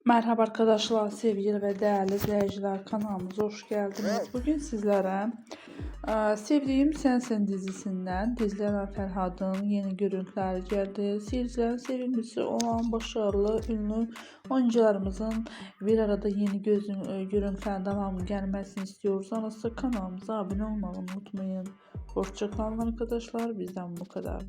Merhaba arkadaşlar, sevgili ve değerli izleyiciler, kanalımıza hoş geldiniz. Bugün sizlere Sevdiğim Sensin dizisinden Dilara Ferhad'ın yeni görüntüleri geldi. Sizlerin sevimlisi olan başarılı, ünlü oyuncularımızın bir arada yeni görüntülerin devamı gelmesini istiyorsanız kanalımıza abone olmayı unutmayın. Hoşça kalın arkadaşlar, bizden bu kadar.